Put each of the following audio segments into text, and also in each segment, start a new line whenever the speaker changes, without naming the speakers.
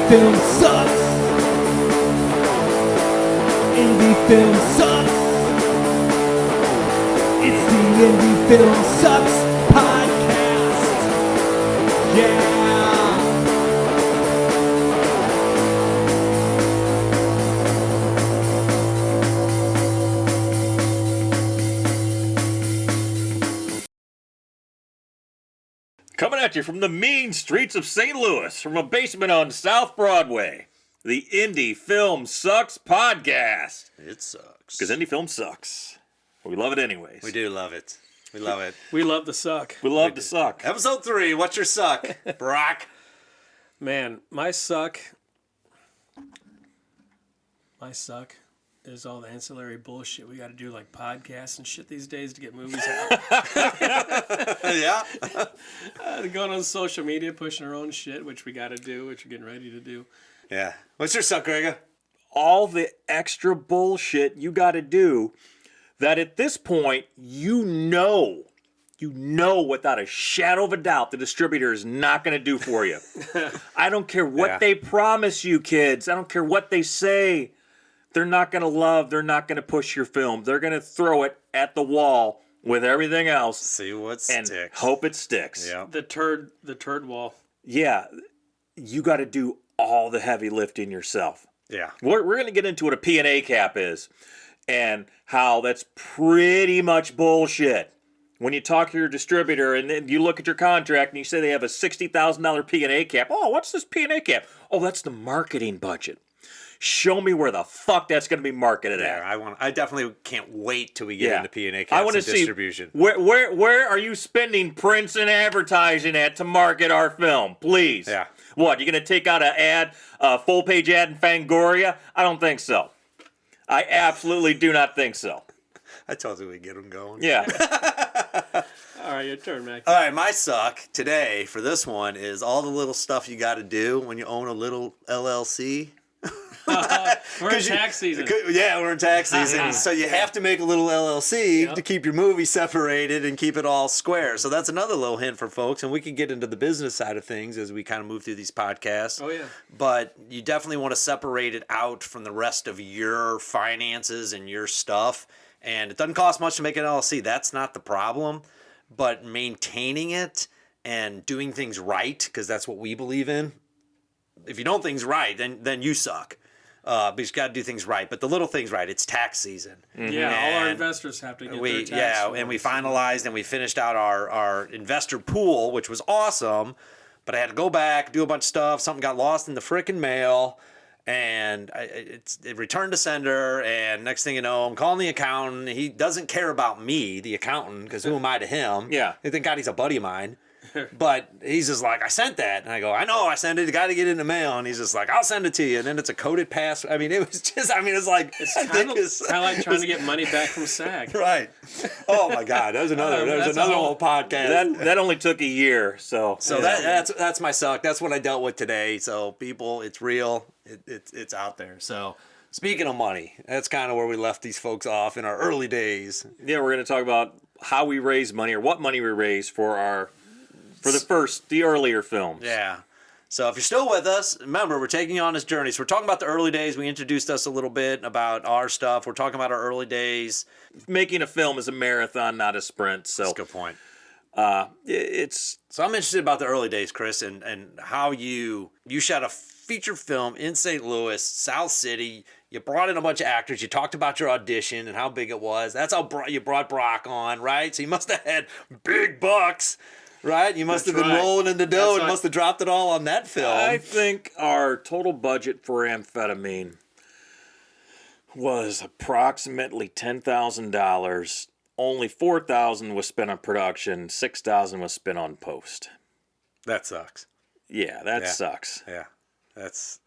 film sucks. Indie film sucks. It's the Indie Film Sucks podcast. Yeah.
Coming at you from the mean streets of St. Louis, from a basement on South Broadway, the Indie Film Sucks podcast.
It sucks.
Because indie film sucks. We love it anyways.
We do love it. We love it.
We love the suck.
We love to suck.
Episode 3, what's your suck? Brock.
Man, my suck is all the ancillary bullshit we got to do, like podcasts and shit these days to get movies out.
Yeah.
Going on social media, pushing our own shit, which we got to do, which we're getting ready to do.
Yeah. What's your suck, Grega?
All the extra bullshit you got to do that at this point, you know without a shadow of a doubt the distributor is not going to do for you. I don't care what they promise you, kids. I don't care what they say. They're not going to love. They're not going to push your film. They're going to throw it at the wall with everything else.
See what
and
sticks.
hope it sticks.
Yeah.
The turd wall.
Yeah. You got to do all the heavy lifting yourself.
Yeah.
We're going to get into what a P&A cap is and how that's pretty much bullshit. When you talk to your distributor and then you look at your contract and you say they have a $60,000 P&A cap. Oh, what's this P&A cap? Oh, that's the marketing budget. Show me where the fuck that's going to be marketed at.
I definitely can't wait till we get into P&A caps
I want to
and
see
distribution.
Where are you spending prints and advertising at to market our film? Please.
Yeah.
What, you going to take out a full page ad in Fangoria? I don't think so. I absolutely do not think so.
I told you we'd get them going.
Yeah.
All right, your turn, Mac.
All right, my suck today for this one is all the little stuff you got to do when you own a little LLC.
We're in tax season.
Yeah, we're in tax season. So you have to make a little LLC to keep your movie separated and keep it all square. So that's another little hint for folks. And we can get into the business side of things as we kind of move through these podcasts.
Oh, yeah.
But you definitely want to separate it out from the rest of your finances and your stuff. And it doesn't cost much to make an LLC. That's not the problem. But maintaining it and doing things right, because that's what we believe in. If you don't things right, then you suck. But you got to do things right. But the little things right, it's tax season.
Mm-hmm. Yeah,
and
all our investors have to get their tax forms.
And we finalized and we finished out our investor pool, which was awesome. But I had to go back, do a bunch of stuff. Something got lost in the frickin' mail. And it returned to sender, and next thing you know, I'm calling the accountant. He doesn't care about me, the accountant, because who am I to him?
Yeah.
Thank God he's a buddy of mine. But he's just like, I sent that. And I go, I know, I sent it. You got to get it in the mail. And he's just like, I'll send it to you. And then it's a coded pass. I mean, it was just, it's like,
it's kind of like trying to get money back from SAG.
Right. Oh, my God. There's another whole podcast.
That only took a year. So
that's my suck. That's what I dealt with today. So people, it's real. It's out there. So speaking of money, that's kind of where we left these folks off in our early days.
Yeah, we're going to talk about how we raise money or what money we raise for the earlier films.
Yeah. So if you're still with us, remember, we're taking you on this journey. So we're talking about the early days. We introduced us a little bit about our stuff. We're talking about our early days.
Making a film is a marathon, not a sprint. So
that's a good point.
So
I'm interested about the early days, Chris, and how you shot a feature film in St. Louis, South City. You brought in a bunch of actors. You talked about your audition and how big it was. That's how you brought Brock on, right? So you must have had big bucks, right? You must have been rolling in the dough and must have dropped it all on that film.
I think our total budget for amphetamine was approximately $10,000. Only $4,000 was spent on production. $6,000 was spent on post.
That sucks.
Yeah, that sucks.
Yeah, that's.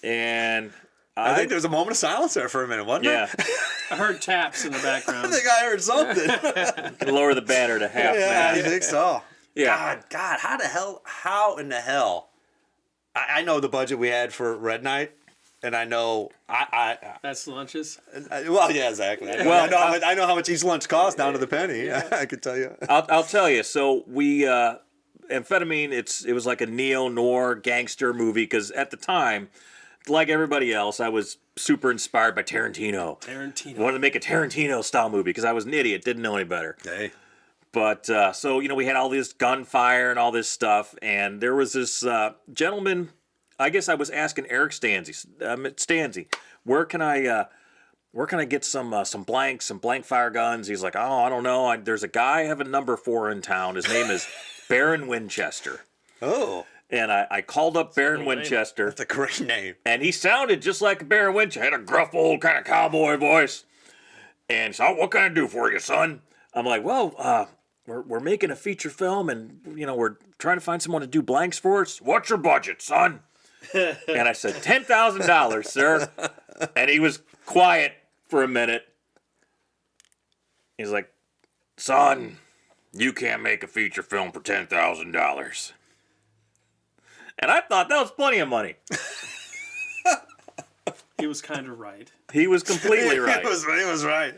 And
I think there was a moment of silence there for a minute, wasn't there?
Yeah.
I heard taps in the background.
I think I heard something.
Lower the banner to half.
Yeah, I think so.
Yeah.
God, how in the hell? I know the budget we had for Red Night. And I know
that's lunches.
Well, yeah, exactly. I know how much each lunch costs down to the penny. Yeah. I could tell you.
I'll tell you. So we Amphetamine, it was like a neo-noir gangster movie because at the time, like everybody else, I was super inspired by Tarantino.
Tarantino.
Wanted to make a Tarantino-style movie because I was an idiot, didn't know any better.
Hey.
But so we had all this gunfire and all this stuff, and there was this gentleman. I guess I was asking Eric Stanzi, where can I get some blank fire guns? He's like, oh, I don't know. There's a guy I have a number for in town. His name is Baron Winchester.
Oh,
And I called up Baron Winchester,
that's a great name.
and he sounded just like Baron Winchester. Had a gruff old kind of cowboy voice. And so, what can I do for you, son? I'm like, well, we're making a feature film, and we're trying to find someone to do blanks for us. What's your budget, son? And I said, $10,000, sir. And he was quiet for a minute. He's like, son, you can't make a feature film for $10,000. And I thought that was plenty of money.
He was kind of right.
He was completely right.
He was right.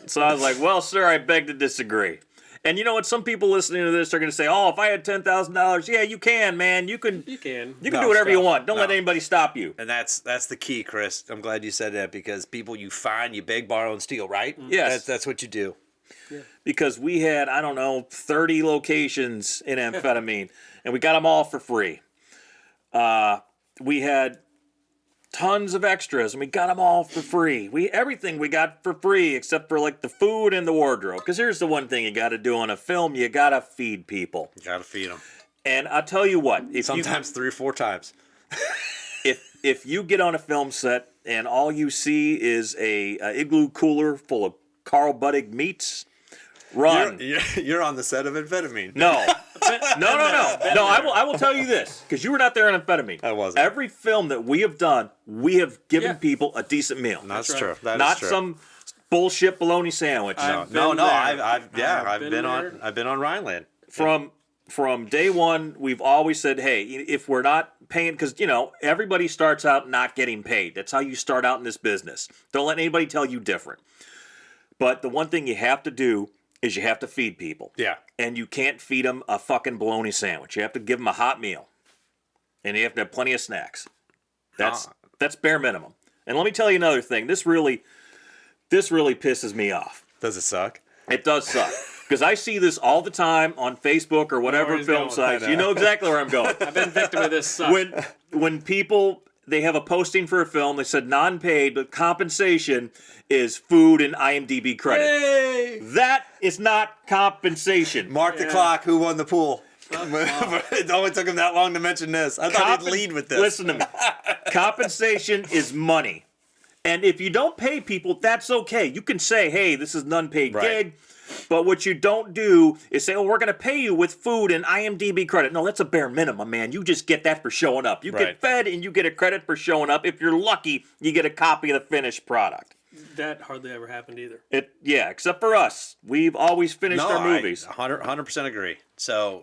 So I was like, well, sir, I beg to disagree. And you know what? Some people listening to this are going to say, oh, if I had $10,000, yeah, you can, man. You can
You can.
do whatever you want. Don't let
No.
anybody stop you.
And that's the key, Chris. I'm glad you said that because people you find, you beg, borrow, and steal, right?
Yes.
That's what you do.
Because we had, I don't know, 30 locations in amphetamine, and we got them all for free. We had tons of extras, and we got them all for free. Everything we got for free except for like the food and the wardrobe. Because here's the one thing you got to do on a film: you got to feed people.
You gotta feed them.
And I'll tell you what,
Sometimes 3 or 4 times.
if you get on a film set and all you see is a igloo cooler full of Carl Buddig meats, run.
You're on the set of amphetamine.
No. No, I will tell you this, because you were not there on amphetamine.
I wasn't.
Every film that we have done, we have given people a decent meal.
That's
right.
true. That is
Not
true.
some bullshit bologna sandwich.
I've
No,
been
no.
there.
I've
been
been on
there.
I've been on Rhineland.
From day one, we've always said, hey, if we're not paying, because, everybody starts out not getting paid. That's how you start out in this business. Don't let anybody tell you different. But the one thing you have to do is you have to feed people.
Yeah.
And you can't feed them a fucking bologna sandwich. You have to give them a hot meal. And you have to have plenty of snacks. That's bare minimum. And let me tell you another thing. This really pisses me off.
Does it suck?
It does suck. Because I see this all the time on Facebook or whatever
where he's
film
going.
sites. You know exactly where I'm going.
I've been victim of this suck.
When people, they have a posting for a film, they said non-paid, but compensation is food and IMDb credit.
Hey!
That is not compensation.
Mark the clock. Who won the pool? It only took him that long to mention this. I thought he'd lead with this.
Listen to me. Compensation is money. And if you don't pay people, that's okay. You can say, hey, this is an unpaid
Right.
gig. But what you don't do is say, oh, we're going to pay you with food and IMDb credit. No, that's a bare minimum, man. You just get that for showing up. You
Right.
get fed and you get a credit for showing up. If you're lucky, you get a copy of the finished product.
That hardly ever happened either.
Yeah, except for us. We've always finished
No,
our movies.
100% agree. So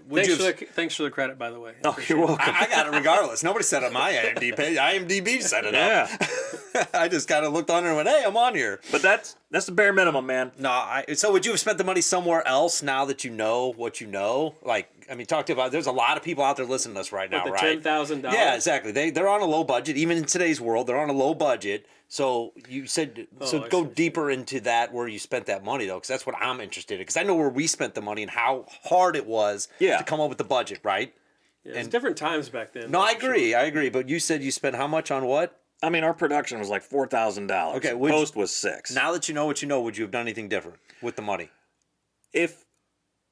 would you?
Thanks for the credit, by the way.
Oh, you're welcome.
I got it regardless. Nobody set up my IMDb page. IMDb set it up.
Yeah.
I just kind of looked on and went, "Hey, I'm on here."
But that's the bare minimum, man.
No, so would you have spent the money somewhere else now that you know what you know? Like, I mean, talk to about. There's a lot of people out there listening to us right now,
the
right?
$10,000.
Yeah, exactly. They're on a low budget. Even in today's world, they're on a low budget. So you said,
I
go
see.
deeper into that where you spent that money though, because that's what I'm interested in. Because I know where we spent the money and how hard it was to come up with the budget, right?
Yeah, it's different times back then.
No, I
for sure.
agree. I agree. But you said you spent how much on what?
I mean, our production was like $4,000.
Okay,
Post was $6,000.
Now that you know what you know, would you have done anything different with the money?
If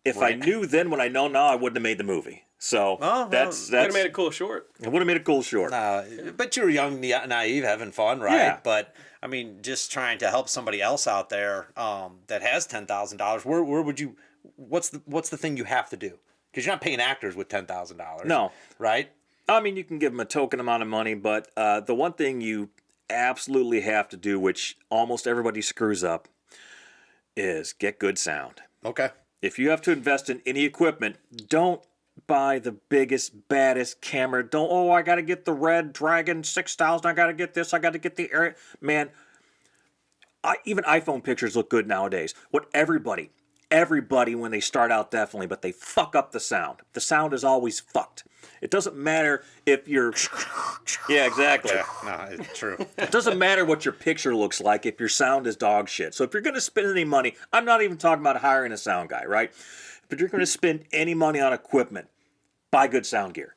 Right.
I knew then what I know now, I wouldn't have made the movie. So
well,
Could have made a cool short.
it would have made a cool short.
But you were young, naive, having fun, right?
Yeah.
But I mean, just trying to help somebody else out there that has $10,000. Where would you? What's the thing you have to do? Because you're not paying actors with $10,000.
No.
right?
I mean, you can give them a token amount of money, but the one thing you absolutely have to do, which almost everybody screws up, is get good sound.
Okay.
If you have to invest in any equipment, don't buy the biggest, baddest camera. I got to get the Red Dragon 6000. I got to get this. I got to get the Air. Man, even iPhone pictures look good nowadays. What everybody, everybody when they start out, definitely, but they fuck up the sound. The sound is always fucked. It doesn't matter if you're... Yeah, exactly.
Yeah, no, it's true.
It doesn't matter what your picture looks like if your sound is dog shit. So if you're going to spend any money, I'm not even talking about hiring a sound guy, right? But you're going to spend any money on equipment, buy good sound gear,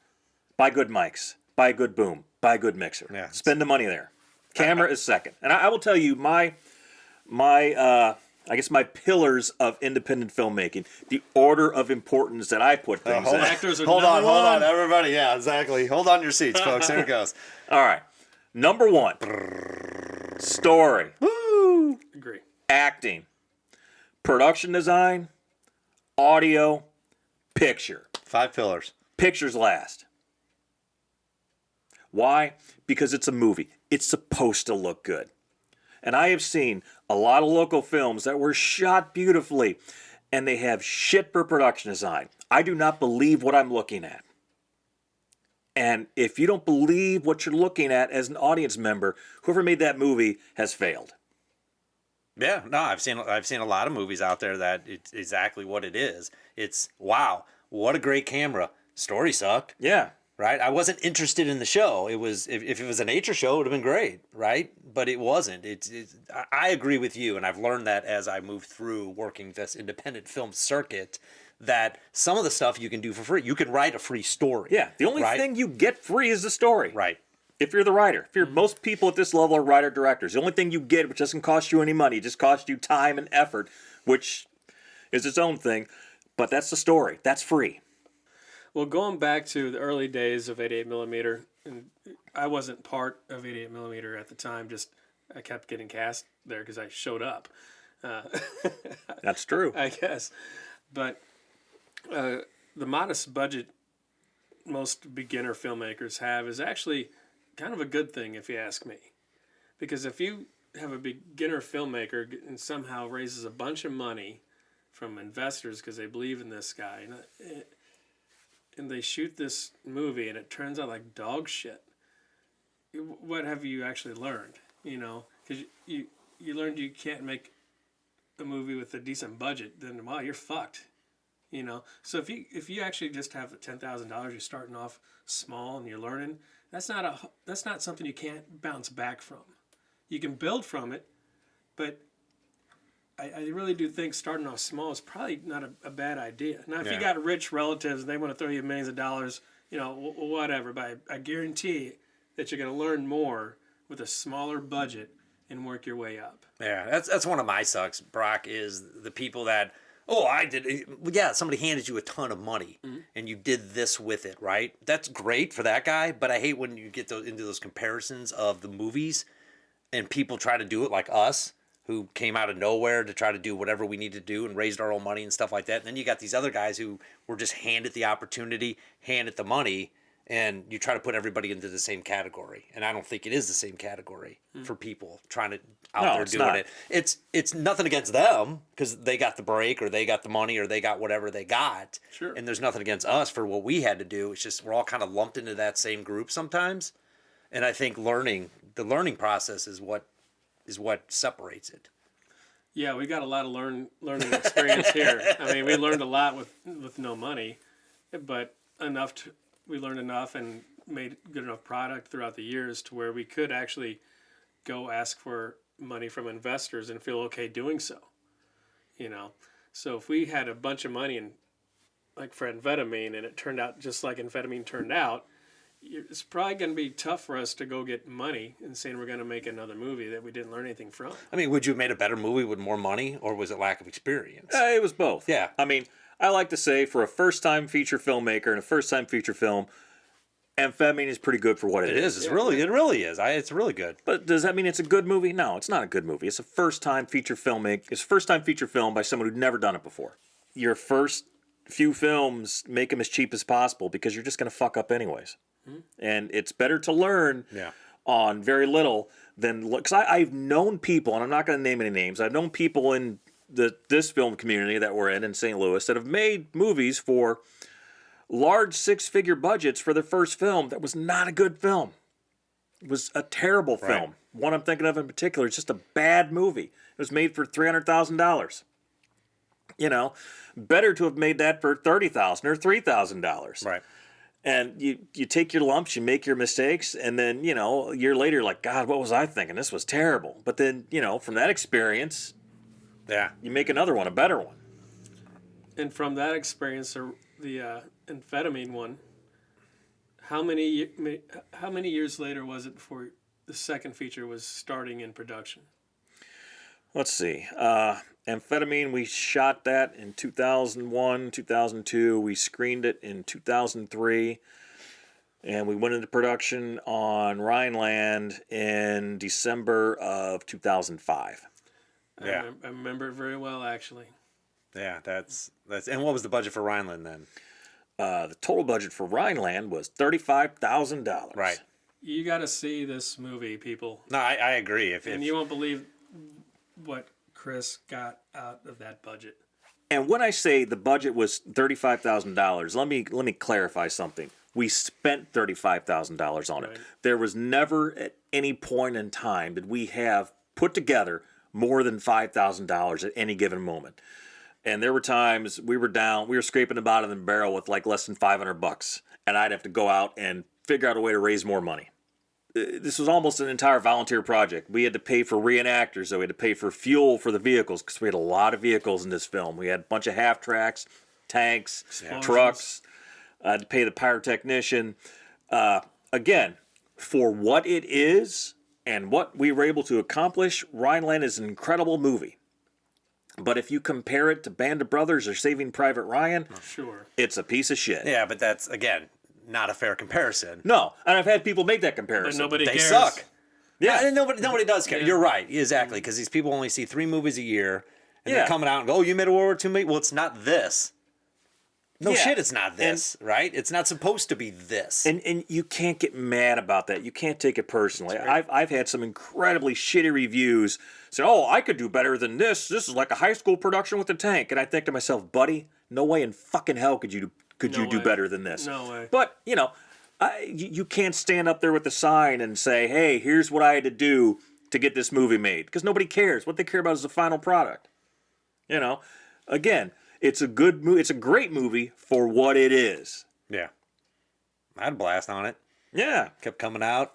buy good mics, buy a good boom, buy a good mixer.
Yeah.
Spend the money there. Camera is second. And I will tell you, my I guess my pillars of independent filmmaking, the order of importance that I put things in.
Actors are
Hold
number
on,
one.
everybody. Yeah, exactly. Hold on your seats, folks. Here it goes.
All right. Number one, story,
Agree.
acting, production design, audio, picture.
5 pillars.
Pictures last. Why? Because it's a movie. It's supposed to look good. And I have seen a lot of local films that were shot beautifully, and they have shit for production design. I do not believe what I'm looking at. And if you don't believe what you're looking at as an audience member, whoever made that movie has failed.
Yeah, no, I've seen a lot of movies out there that it's exactly what it is. It's wow, what a great camera. Story sucked.
Yeah.
Right? I wasn't interested in the show. It was if it was a nature show, it would have been great, right? But it wasn't. I agree with you, and I've learned that as I moved through working this independent film circuit, that some of the stuff you can do for free. You can write a free story.
Yeah. The only
right?
thing you get free is the story.
Right.
If you're the writer, if you're most people at this level are writer directors, the only thing you get, which doesn't cost you any money, just costs you time and effort, which is its own thing, but that's the story. That's free.
Well, going back to the early days of 88 millimeter, and I wasn't part of 88 millimeter at the time. Just I kept getting cast there because I showed up.
That's true.
I guess, but the modest budget most beginner filmmakers have is actually kind of a good thing, if you ask me, because if you have a beginner filmmaker and somehow raises a bunch of money from investors because they believe in this guy, and they shoot this movie and it turns out like dog shit, what have you actually learned? You know, because you learned you can't make a movie with a decent budget, then wow, you're fucked. You know, so if you actually just have $10,000, you're starting off small and you're learning. That's not something you can't bounce back from. You can build from it, but I really do think starting off small is probably not a bad idea. Now, if you got rich relatives and they want to throw you millions of dollars, you know, whatever. But I guarantee that you're going to learn more with a smaller budget and work your way up.
Yeah, that's one of my sucks, Brock, is the people that, oh, I did. Yeah, somebody handed you a ton of money and you did this with it, right? That's great for that guy, but I hate when you get into those comparisons of the movies and people try to do it like us, who came out of nowhere to try to do whatever we need to do and raised our own money and stuff like that. And then you got these other guys who were just handed the opportunity, handed the money, and you try to put everybody into the same category. And I don't think it is the same category for people trying to out there
it's
doing
not.
it. It's nothing against them because they got the break or they got the money or they got whatever they got.
Sure.
And there's nothing against us for what we had to do. It's just we're all kind of lumped into that same group sometimes. And I think the learning process is what separates it.
Yeah, we got a lot of learning experience here. I mean, we learned a lot with no money, but we learned enough and made good enough product throughout the years to where we could actually go ask for money from investors and feel okay doing so. You know, so if we had a bunch of money for amphetamine and it turned out just like amphetamine turned out, it's probably going to be tough for us to go get money and saying we're going to make another movie that we didn't learn anything from.
I mean, would you have made a better movie with more money, or was it lack of experience?
It was both.
Yeah.
I mean, I like to say for a first-time feature filmmaker and a first-time feature film, amphetamine is pretty good for what it is.
It really is. It's really good.
But does that mean it's a good movie? No, it's not a good movie. It's a first-time feature filmmaker. It's a first-time feature film by someone who'd never done it before. Your first few films, make them as cheap as possible because you're just going to fuck up anyways. And it's better to learn on very little than, because I've known people, and I'm not going to name any names, I've known people in this film community that we're in St. Louis that have made movies for large six-figure budgets for their first film that was not a good film. It was a terrible film. One I'm thinking of in particular is just a bad movie. It was made for $300,000. better to have made that for $30,000 or $3,000.
Right.
And you take your lumps, you make your mistakes, and then, a year later, you're like, God, what was I thinking? This was terrible. But then, from that experience,
Yeah.
you make another one, a better one.
And from that experience, the amphetamine one, how many years later was it before the second feature was starting in production?
Let's see. Amphetamine, we shot that in 2001, 2002. We screened it in 2003. And we went into production on Rhineland in December of 2005.
Yeah.
I remember it very well, actually.
Yeah, that's. And what was the budget for Rhineland then?
The total budget for Rhineland was $35,000.
Right.
You got to see this movie, people.
No, I agree. If
And you won't believe what Chris got out of that budget.
And when I say the budget was $35,000, let me clarify something. We spent $35,000 on it.
Right.
There was never at any point in time did we have put together more than $5,000 at any given moment. And there were times we were scraping the bottom of the barrel with like less than $500, and I'd have to go out and figure out a way to raise more money. This was almost an entire volunteer project. We had to pay for reenactors, so we had to pay for fuel for the vehicles because we had a lot of vehicles in this film. We had a bunch of half tracks, tanks, trucks. I had to pay the pyrotechnician. Again, for what it is and what we were able to accomplish, Rhineland is an incredible movie. But if you compare it to Band of Brothers or Saving Private Ryan,
Sure.
it's a piece of shit.
Yeah, but that's, again, not a fair comparison.
No, and I've had people make that comparison.
But nobody
They
cares.
suck.
Yeah.
And nobody does care.
Yeah.
You're right. Exactly. Because these people only see 3 movies a year. And
Yeah.
they're coming out and go, oh, you made a World War II movie? Well, it's not this. No
Yeah.
shit, it's not this, right? It's not supposed to be this.
And you can't get mad about that. You can't take it personally. I've had some incredibly shitty reviews say, oh, I could do better than this. This is like a high school production with a tank. And I think to myself, buddy, no way in fucking hell could you
No
do
way.
better than this.
No way.
But, you can't stand up there with the sign and say, hey, here's what I had to do to get this movie made. Because nobody cares. What they care about is the final product. Again, it's a good movie. It's a great movie for what it is.
Yeah. I had a blast on it.
Yeah.
Kept coming out.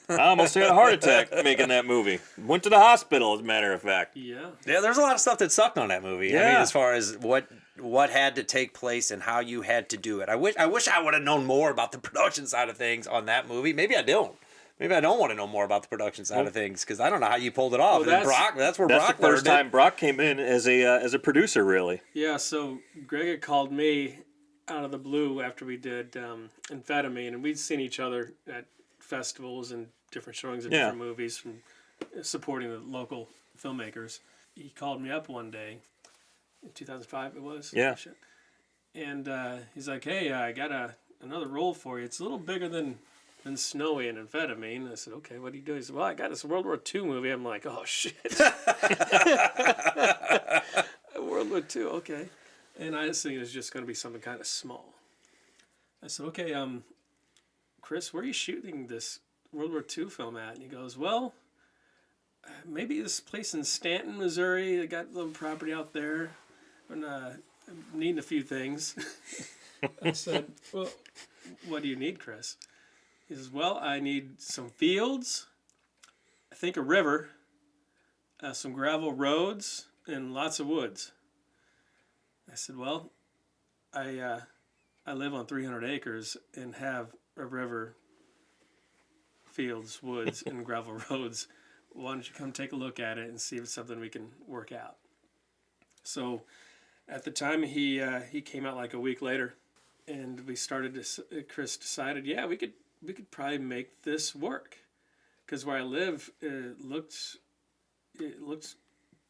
I almost had a heart attack making that movie. Went to the hospital, as a matter of fact.
Yeah.
Yeah, there's a lot of stuff that sucked on that movie. I mean,
Yeah.
as far as what had to take place and how you had to do it. I wish I would have known more about the production side of things on that movie. Maybe I don't. Maybe I don't want to know more about the production side of things because I don't know how you pulled it off.
Well,
And then that's where
That's
Brock
the first
learned it.
time Brock came in as a producer, really.
Yeah, so Greg had called me out of the blue after we did Amphetamine, and we'd seen each other at festivals and different showings of
Yeah.
different movies from supporting the local filmmakers. He called me up one day, in 2005 it was?
Yeah.
Shit. And he's like, hey, I got another role for you. It's a little bigger than Snowy and Amphetamine. I said, okay, what do you do? He said, well, I got this World War II movie. I'm like, oh, shit. World War II, okay. And I was thinking it was just going to be something kind of small. I said, okay, Chris, where are you shooting this World War II film at? And he goes, well, maybe this place in Stanton, Missouri. They got a little property out there. And I'm needing a few things. I said, well, what do you need, Chris? He says, well, I need some fields, I think a river, some gravel roads, and lots of woods. I said, well, I live on 300 acres and have a river, fields, woods, and gravel roads. Why don't you come take a look at it and see if it's something we can work out? So at the time, he came out like a week later, and we started to, Chris decided, yeah, we could probably make this work, because where I live, it looks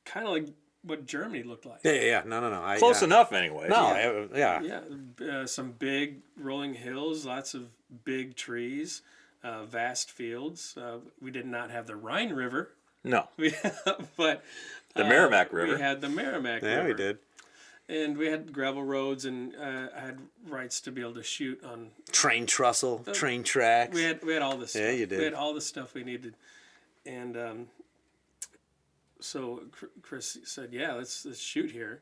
kind of like what Germany looked like.
Yeah. No.
Close enough, anyway.
No, yeah.
Yeah, some big rolling hills, lots of big trees, vast fields. We did not have the Rhine River,
No.
but
The Merrimack River.
We had the Merrimack
Yeah,
River.
we did.
And we had gravel roads, and I had rights to be able to shoot on.
Train trestle, train tracks.
We had all this.
Yeah,
stuff.
you did.
We had all the stuff we needed, and so Chris said, "Yeah, let's shoot here."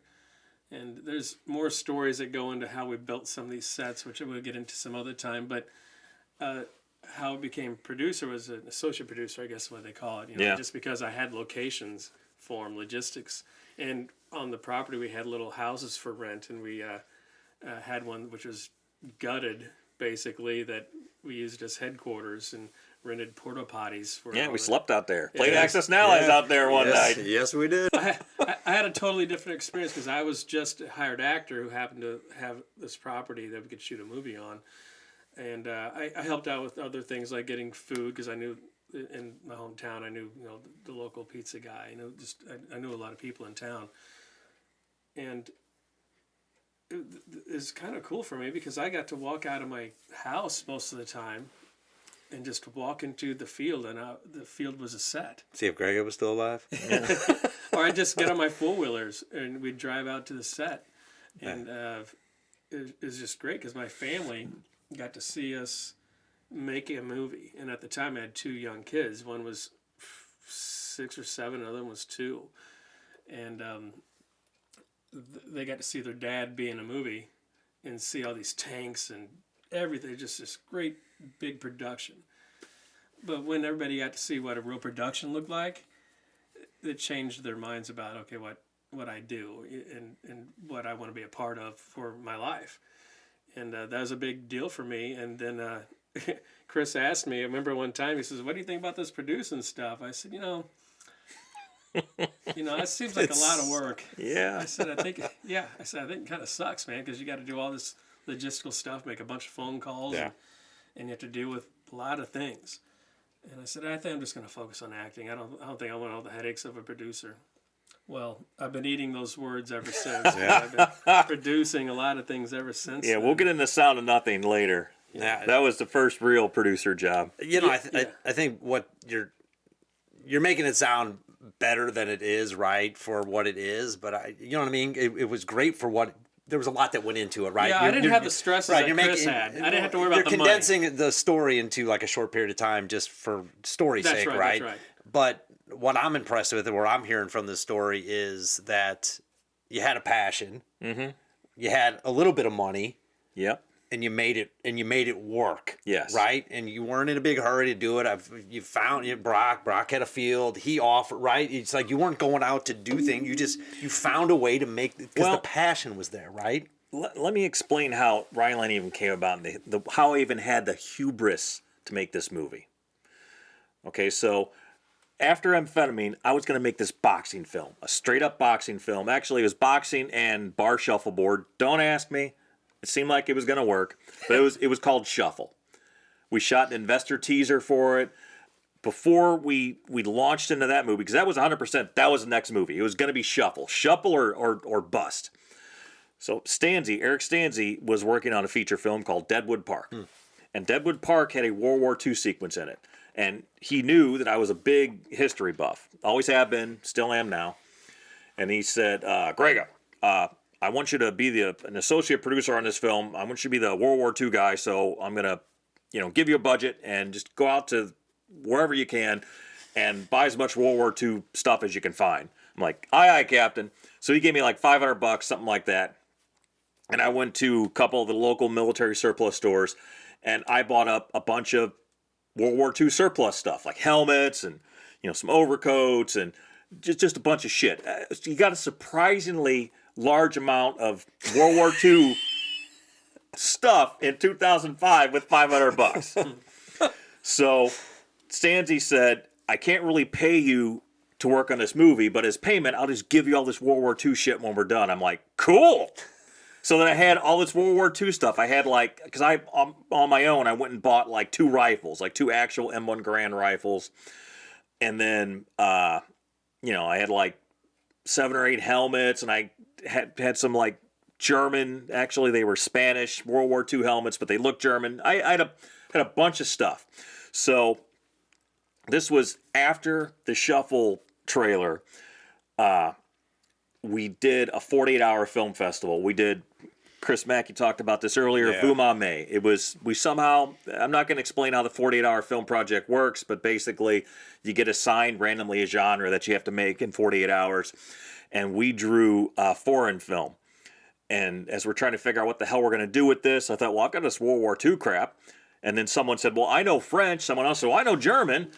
And there's more stories that go into how we built some of these sets, which we'll get into some other time. But how I became producer was an associate producer, I guess is what they call it.
Yeah.
Just because I had locations for them, logistics. And on the property, we had little houses for rent, and we had one which was gutted, basically, that we used as headquarters and rented porta potties for.
Yeah,
all
we
the-
slept out there. Played
Yeah.
Access Now I was out there one
yes,
night.
yes, we did.
I had a totally different experience because I was just a hired actor who happened to have this property that we could shoot a movie on, and I helped out with other things like getting food because I knew in my hometown I knew the local pizza guy. I knew a lot of people in town, and it's kind of cool for me because I got to walk out of my house most of the time and just walk into the field, and the field was a set.
See if Greg was still alive.
Or I'd just get on my four-wheelers and we'd drive out to the set. And it was just great because my family got to see us make a movie. And at the time I had two young kids. One was 6 or 7, the other one was 2. And they got to see their dad be in a movie and see all these tanks and everything. Just this great big production. But when everybody got to see what a real production looked like, it changed their minds about what I do and what I want to be a part of for my life. And that was a big deal for me. And then Chris asked me, I remember one time, he says, "What do you think about this producing stuff?" I said, that seems like a lot of work.
Yeah.
I said, I think it kind of sucks, man, because you got to do all this logistical stuff, make a bunch of phone calls,
Yeah.
and you have to deal with a lot of things. And I said, I think I'm just going to focus on acting. I don't think I want all the headaches of a producer. Well, I've been eating those words ever since. I've been producing a lot of things ever since.
Yeah,
then.
we'll get into Sound of Nothing later.
Yeah.
That was the first real producer job.
I think what you're making it sound better than it is, right, for what it is. But you know what I mean? It was great for what. There was a lot that went into it, right?
Yeah, I didn't have the stresses that Chris had. I didn't have to worry about the money.
You're condensing the story into like a short period of time just for story's sake, right?
That's right.
But what I'm impressed with, and what I'm hearing from this story, is that you had a passion, you had a little bit of money,
Yep.
and you made it work.
Yes.
Right? And you weren't in a big hurry to do it. You found Brock had a field. He offered, right? It's like you weren't going out to do things. You found a way to make, because the passion was there, right?
Let me explain how Ryland even came about, and how I even had the hubris to make this movie. Okay, so after Amphetamine, I was going to make this boxing film, a straight-up boxing film. Actually, it was boxing and bar shuffleboard. Don't ask me. It seemed like it was going to work, but it was called Shuffle. We shot an investor teaser for it. Before we launched into that movie, because that was 100%, that was the next movie. It was going to be Shuffle or bust. So Eric Stanze was working on a feature film called Deadwood Park. And Deadwood Park had a World War II sequence in it. And he knew that I was a big history buff. Always have been, still am now. And he said, Greg, I want you to be an associate producer on this film. I want you to be the World War II guy, so I'm going to give you a budget and just go out to wherever you can and buy as much World War II stuff as you can find. I'm like, aye, Captain. So he gave me like $500, something like that. And I went to a couple of the local military surplus stores, and I bought up a bunch of World War II surplus stuff, like helmets and some overcoats and just a bunch of shit. You got a surprisingly large amount of World War II stuff in 2005 with $500. So Stanze said, I can't really pay you to work on this movie, but as payment, I'll just give you all this World War II shit when we're done. I'm like, cool. So then I had all this World War II stuff. I had because on my own, I went and bought 2 rifles, 2 actual M1 Garand rifles. And then, I had 7 or 8 helmets, and I had some German, actually they were Spanish World War II helmets, but they looked German. I had a bunch of stuff. So this was after the Shuffle trailer. We did a 48-hour film festival. We did, Chris Mackey talked about this earlier, Vumame. I'm not going to explain how the 48-hour film project works, but basically you get assigned randomly a genre that you have to make in 48 hours. And we drew a foreign film. And as we're trying to figure out what the hell we're going to do with this, I thought, well, I've got this World War II crap. And then someone said, well, I know French. Someone else said, well, I know German.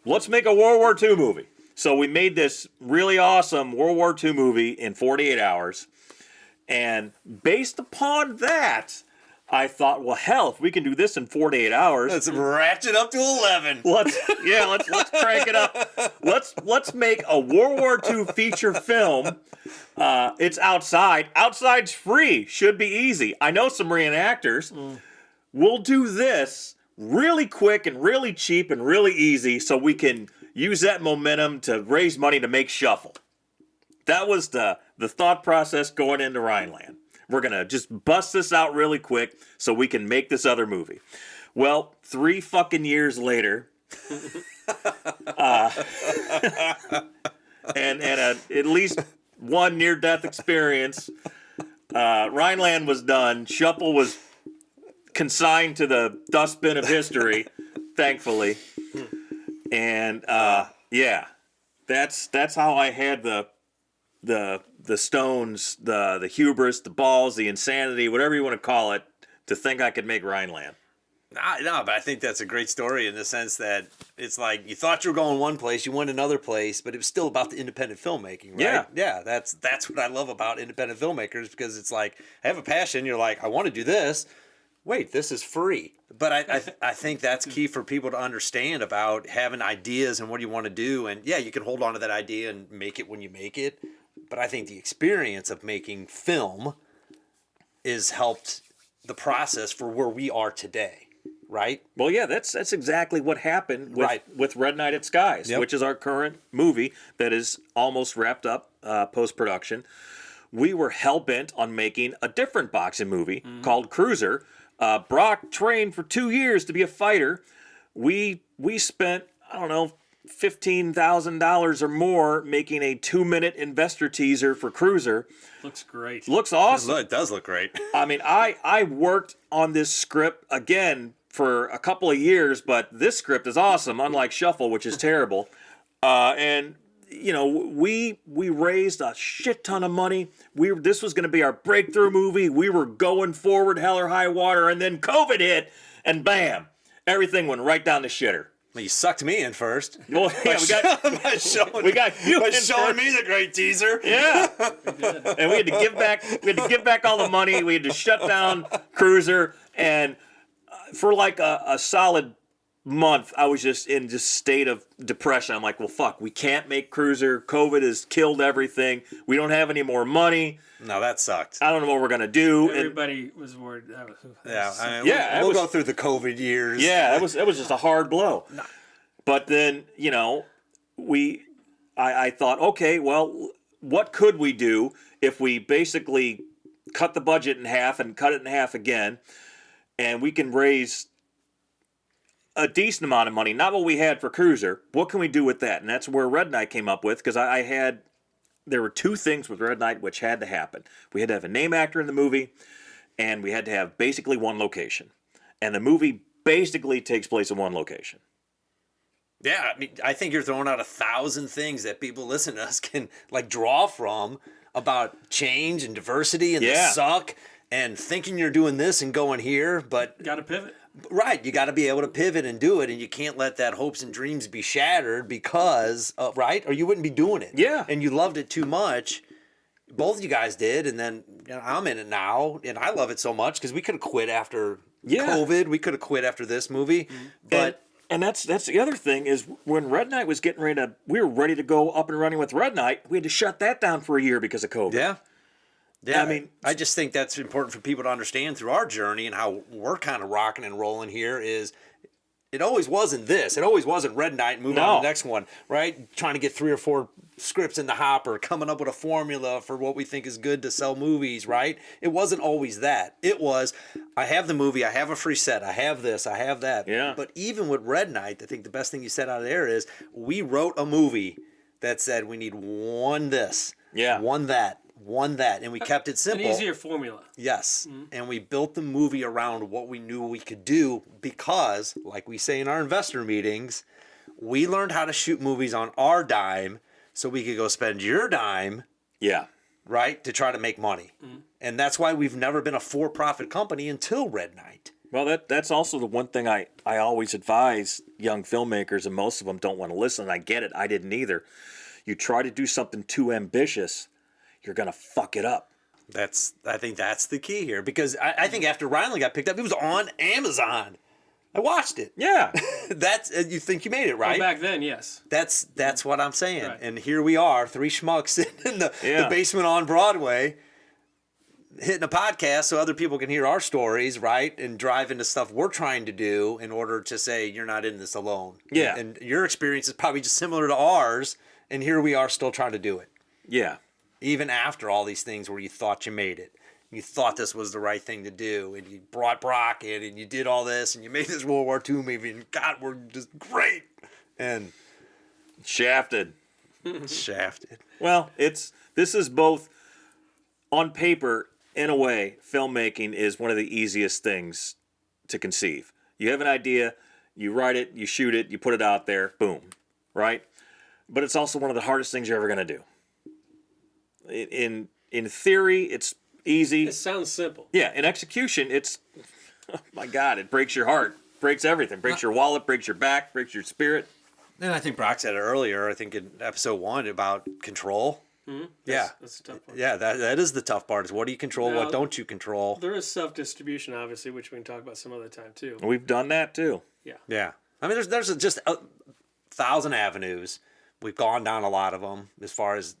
Let's make a World War II movie. So we made this really awesome World War II movie in 48 hours. And based upon that, I thought, well, hell, if we can do this in 48 hours,
Let's ratchet up to 11.
let's crank it up. Let's make a World War II feature film. It's outside. Outside's free. Should be easy. I know some reenactors. We'll do this really quick and really cheap and really easy so we can use that momentum to raise money to make Shuffle. That was the thought process going into Rhineland. We're going to just bust this out really quick so we can make this other movie. Well, 3 fucking years later, and at least one near-death experience, Rhineland was done. Shuffle was consigned to the dustbin of history, thankfully. And yeah, that's how I had the stones, the hubris, the balls, the insanity, whatever you want to call it, to think I could make Rhineland.
No, but I think that's a great story in the sense that it's like you thought you were going one place, you went another place, but it was still about the independent filmmaking, right? Yeah, that's what I love about independent filmmakers, because it's like, I have a passion, you're like, I want to do this. Wait, this is free. But I think that's key for people to understand about having ideas and what you want to do. And yeah, you can hold on to that idea and make it when you make it. But I think the experience of making film is helped the process for where we are today, right?
Well, yeah, that's exactly what happened with Red Night at Skies,
Yep.
which is our current movie that is almost wrapped up post-production. We were hell-bent on making a different boxing movie called Cruiser. Brock trained for 2 years to be a fighter. We spent, I don't know, $15,000 or more making a 2-minute investor teaser for Cruiser.
Looks great.
Looks awesome.
It does look great.
I mean, I worked on this script again for a couple of years, but this script is awesome, unlike Shuffle, which is terrible. And you know, we raised a shit ton of money. This was going to be our breakthrough movie. We were going forward, hell or high water, and then COVID hit, and bam, everything went right down the shitter.
Well, you sucked me in first.
Well, yeah,
by showing
you in
showing
first.
me the great teaser.
Yeah, and we had to give back. We had to give back all the money. We had to shut down Cruiser, and for like a solid month, I was just in this state of depression. I'm like, well, fuck, we can't make Cruiser. COVID has killed everything. We don't have any more money.
No, that sucked.
I don't know what we're gonna do.
Everybody was worried.
Yeah, I mean,
Yeah,
we'll
it was-
go through the COVID years.
Yeah, it was just a hard blow. But then, you know, I thought, okay, well, what could we do if we basically cut the budget in half and cut it in half again, and we can raise a decent amount of money, not what we had for Cruiser. What can we do with that? And that's where Red Knight came up with, because there were 2 things with Red Knight which had to happen. We had to have a name actor in the movie, and we had to have basically one location. And the movie basically takes place in one location.
Yeah, I mean, I think you're throwing out 1,000 things that people listening to us can like draw from about change and diversity and the suck and thinking you're doing this and going here, but
Got to pivot.
right, you got to be able to pivot and do it, and you can't let that hopes and dreams be shattered because right, or you wouldn't be doing it.
Yeah.
And you loved it too much. Both of you guys did, and then you know, I'm in it now, and I love it so much because we could have quit after COVID. We could have quit after this movie, but.
And that's the other thing is when Red Knight was getting ready to, we were ready to go up and running with Red Knight. We had to shut that down for a year because of COVID.
Yeah. Yeah,
I mean,
I just think that's important for people to understand through our journey and how we're kind of rocking and rolling here is it always wasn't this. It always wasn't Red Knight and moving on to the next one, right? Trying to get 3 or 4 scripts in the hopper, coming up with a formula for what we think is good to sell movies, right? It wasn't always that. It was, I have the movie, I have a free set, I have this, I have that.
Yeah.
But even with Red Knight, I think the best thing you said out of there is we wrote a movie that said we need one this, one that, and we kept it simple.
An easier formula.
Yes. And we built the movie around what we knew we could do because, like we say in our investor meetings, we learned how to shoot movies on our dime so we could go spend your dime, right, to try to make money. And that's why we've never been a for-profit company until Red Knight.
Well, that's also the one thing I always advise young filmmakers, and most of them don't want to listen. And I get it. I didn't either. You try to do something too ambitious, you're going to fuck it up.
I think that's the key here, because I think after Rhineland got picked up, it was on Amazon. I watched it.
Yeah.
That's you think you made it, right?
Well, back then, yes.
That's what I'm saying.
Right.
And here we are, three schmucks in the basement on Broadway, hitting a podcast so other people can hear our stories, right? And drive into stuff we're trying to do in order to say you're not in this alone.
Yeah.
And your experience is probably just similar to ours, and here we are still trying to do it.
Yeah.
Even after all these things where you thought you made it. You thought this was the right thing to do, and you brought Brock in, and you did all this, and you made this World War II movie, and God, we're just great. And
Shafted.
shafted.
Well, this is both on paper, in a way, filmmaking is one of the easiest things to conceive. You have an idea, you write it, you shoot it, you put it out there, boom, right? But it's also one of the hardest things you're ever going to do. In theory, it's easy.
It sounds simple.
Yeah, in execution, it's, oh my God, it breaks your heart, breaks everything, breaks your wallet, breaks your back, breaks your spirit.
And I think Brock said it earlier, I think in episode 1, about control. Yeah.
That's a tough one.
Yeah, that is the tough part, is what do you control,
Now,
what don't you control?
There is self-distribution, obviously, which we can talk about some other time, too.
We've done that too.
Yeah.
Yeah. I mean, there's just 1,000 avenues. We've gone down a lot of them as far as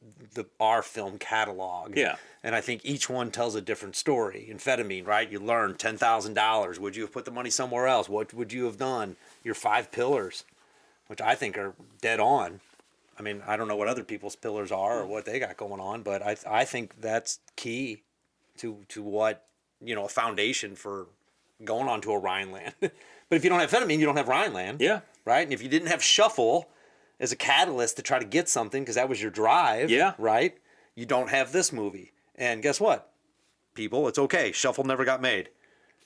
our film catalog.
Yeah.
And I think each one tells a different story. Amphetamine, right? You learn $10,000. Would you have put the money somewhere else? What would you have done? Your 5 pillars, which I think are dead on. I mean, I don't know what other people's pillars are or what they got going on, but I think that's key to what, a foundation for going on to a Rhineland. But if you don't have amphetamine, you don't have Rhineland.
Yeah.
Right? And if you didn't have Shuffle as a catalyst to try to get something, because that was your drive,
Yeah.
right? You don't have this movie. And guess what? People, it's okay. Shuffle never got made.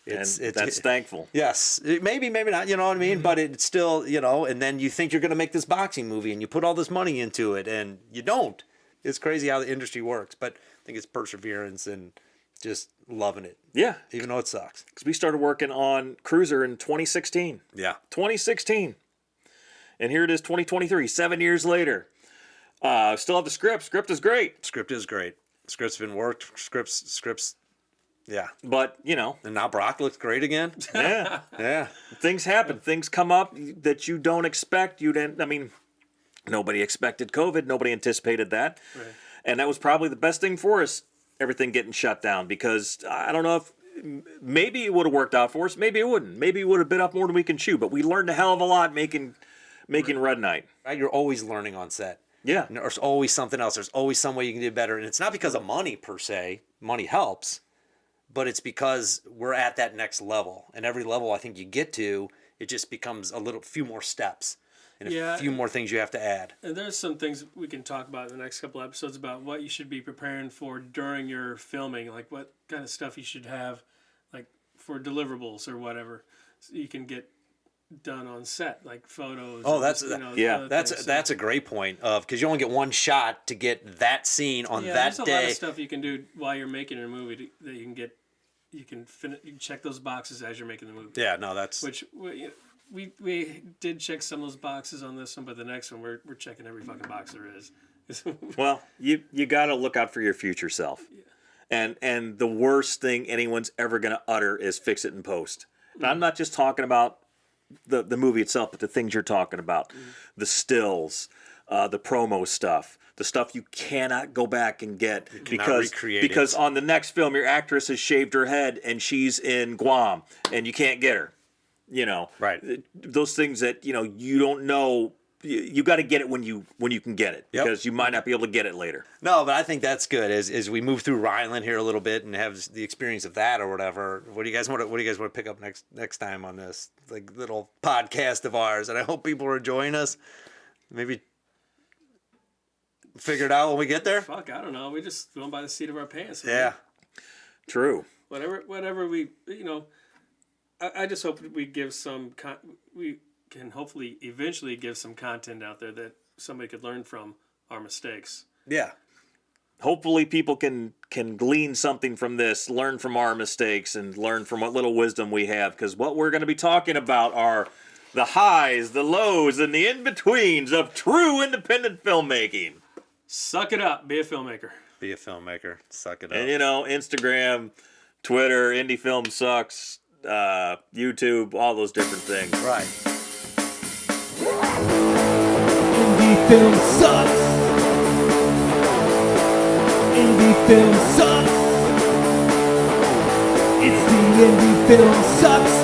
That's thankful.
Yes. Maybe not, you know what I mean? But it's still, and then you think you're going to make this boxing movie and you put all this money into it and you don't. It's crazy how the industry works. But I think it's perseverance and just loving it,
Yeah.
even though it sucks.
Because we started working on Cruiser in 2016.
Yeah.
2016. And here it is, 2023, 7 years later. Still have the script. Script is great.
Script is great. Script's been worked. Scripts, yeah.
But,
And now Brock looks great again.
yeah.
Yeah.
Things happen. Things come up that you don't expect. Nobody expected COVID. Nobody anticipated that.
Right.
And that was probably the best thing for us, everything getting shut down. Because I don't know if maybe it would have worked out for us. Maybe it wouldn't. Maybe it would have bit off more than we can chew. But we learned a hell of a lot making Red Knight.
Right? You're always learning on set.
Yeah.
And there's always something else. There's always some way you can do better. And it's not because of money per se. Money helps. But it's because we're at that next level. And every level I think you get to, it just becomes few more steps. And a few more things you have to add.
And there's some things we can talk about in the next couple episodes about what you should be preparing for during your filming, like what kind of stuff you should have, like for deliverables or whatever, so you can get done on set, like photos.
Oh,
or
that's
just,
yeah.
other things.
That's a great point because you only get one shot to get that scene on that
there's a lot
day.
of stuff you can do while you're making a movie that you can get. You can check those boxes as you're making the movie.
Yeah, no, that's
Which we did check some of those boxes on this one, but the next one we're checking every fucking box there is.
Well, you got to look out for your future self. Yeah. And the worst thing anyone's ever going to utter is fix it in post. And I'm not just talking about the movie itself, but the things you're talking about. The stills, the promo stuff, the stuff you cannot go back and get because on the next film your actress has shaved her head and she's in Guam and you can't get her.
Right.
Those things that you don't know. You got to get it when you can get it because you might not be able to get it later.
No, but I think that's good as we move through Rhineland here a little bit and have the experience of that or whatever. What do you guys want to pick up next time on this little podcast of ours? And I hope people are enjoying us. Maybe figure it out when we get there.
Fuck, I don't know. We just going by the seat of our pants.
Yeah.
True.
Whatever we I just hope we give some we can hopefully eventually give some content out there that somebody could learn from our mistakes.
Yeah.
hopefully people can glean something from this, learn from our mistakes, and learn from what little wisdom we have. Because what we're going to be talking about are the highs, the lows, and the in-betweens of true independent filmmaking.
Suck it up. Be a filmmaker.
Be a filmmaker. Suck it up.
And, Instagram, Twitter, Indie Film Sucks, YouTube, all those different things.
Right.
Indie film sucks. Indie film sucks. It's the Indie Film Sucks